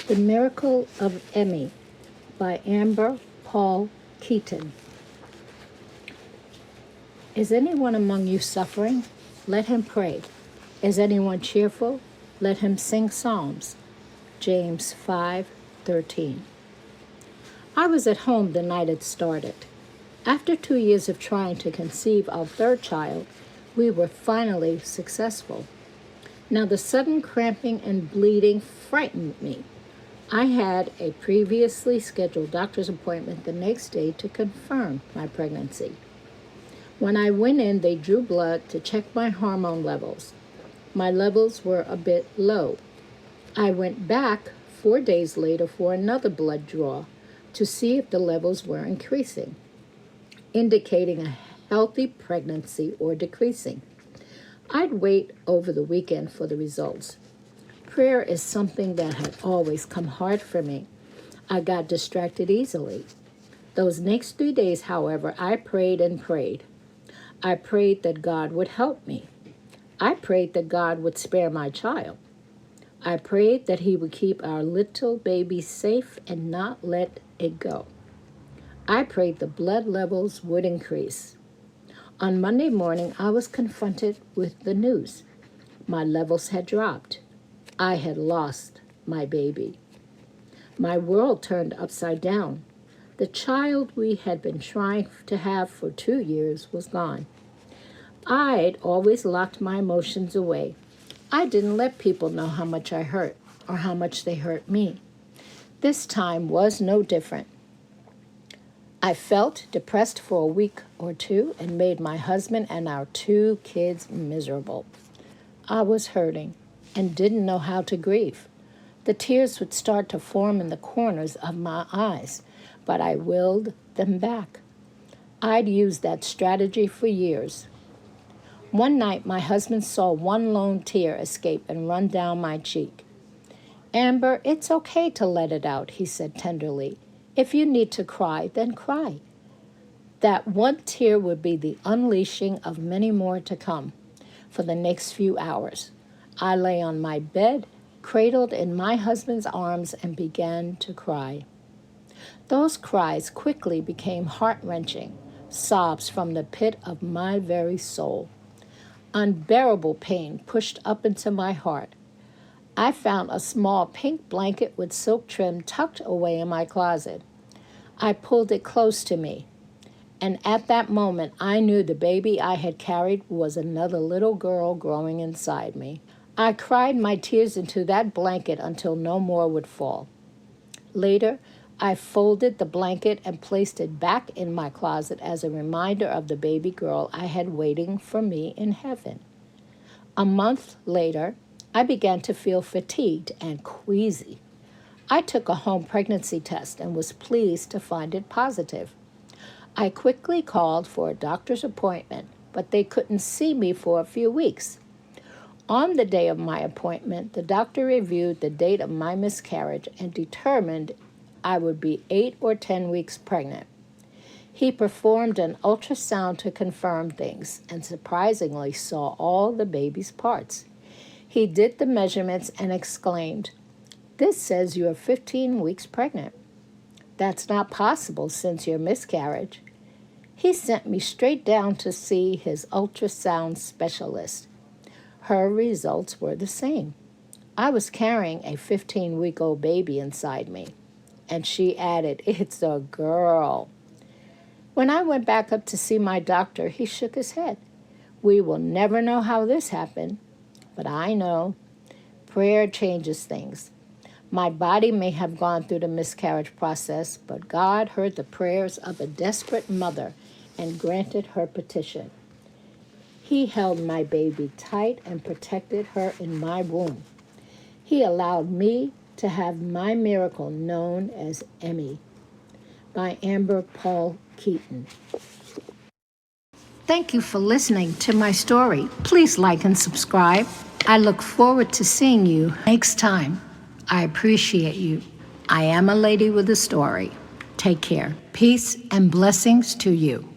The Miracle of Emmy by Amber Paul Keeton. Is anyone among you suffering? Let him pray. Is anyone cheerful? Let him sing psalms. James 5:13. I was at home the night it started. After 2 years of trying to conceive our third child, we were finally successful. Now the sudden cramping and bleeding frightened me. I had a previously scheduled doctor's appointment the next day to confirm my pregnancy. When I went in, they drew blood to check my hormone levels. My levels were a bit low. I went back 4 days later for another blood draw to see if the levels were increasing, indicating a healthy pregnancy or decreasing. I'd wait over the weekend for the results. Prayer is something that had always come hard for me. I got distracted easily. Those next 3 days, however, I prayed and prayed. I prayed that God would help me. I prayed that God would spare my child. I prayed that He would keep our little baby safe and not let it go. I prayed the blood levels would increase. On Monday morning, I was confronted with the news. My levels had dropped. I had lost my baby. My world turned upside down. The child we had been trying to have for 2 years was gone. I'd always locked my emotions away. I didn't let people know how much I hurt or how much they hurt me. This time was no different. I felt depressed for a week or two and made my husband and our 2 kids miserable. I was hurting and didn't know how to grieve. The tears would start to form in the corners of my eyes, but I willed them back. I'd used that strategy for years. One night, my husband saw one lone tear escape and run down my cheek. "Amber, it's okay to let it out," he said tenderly. "If you need to cry, then cry." That one tear would be the unleashing of many more to come. For the next few hours, I lay on my bed, cradled in my husband's arms, and began to cry. Those cries quickly became heart-wrenching, sobs from the pit of my very soul. Unbearable pain pushed up into my heart. I found a small pink blanket with silk trim tucked away in my closet. I pulled it close to me, and at that moment I knew the baby I had carried was another little girl growing inside me. I cried my tears into that blanket until no more would fall. Later, I folded the blanket and placed it back in my closet as a reminder of the baby girl I had waiting for me in heaven. A month later, I began to feel fatigued and queasy. I took a home pregnancy test and was pleased to find it positive. I quickly called for a doctor's appointment, but they couldn't see me for a few weeks. On the day of my appointment, the doctor reviewed the date of my miscarriage and determined I would be 8 or 10 weeks pregnant. He performed an ultrasound to confirm things and surprisingly saw all the baby's parts. He did the measurements and exclaimed, "This says you are 15 weeks pregnant. That's not possible since your miscarriage." He sent me straight down to see his ultrasound specialist. Her results were the same. I was carrying a 15-week-old baby inside me. And she added, "It's a girl." When I went back up to see my doctor, he shook his head. "We will never know how this happened, but I know. Prayer changes things. My body may have gone through the miscarriage process, but God heard the prayers of a desperate mother and granted her petition. He held my baby tight and protected her in my womb. He allowed me to have my miracle known as Emmy." By Amber Paul Keeton. Thank you for listening to my story. Please like and subscribe. I look forward to seeing you next time. I appreciate you. I am a lady with a story. Take care. Peace and blessings to you.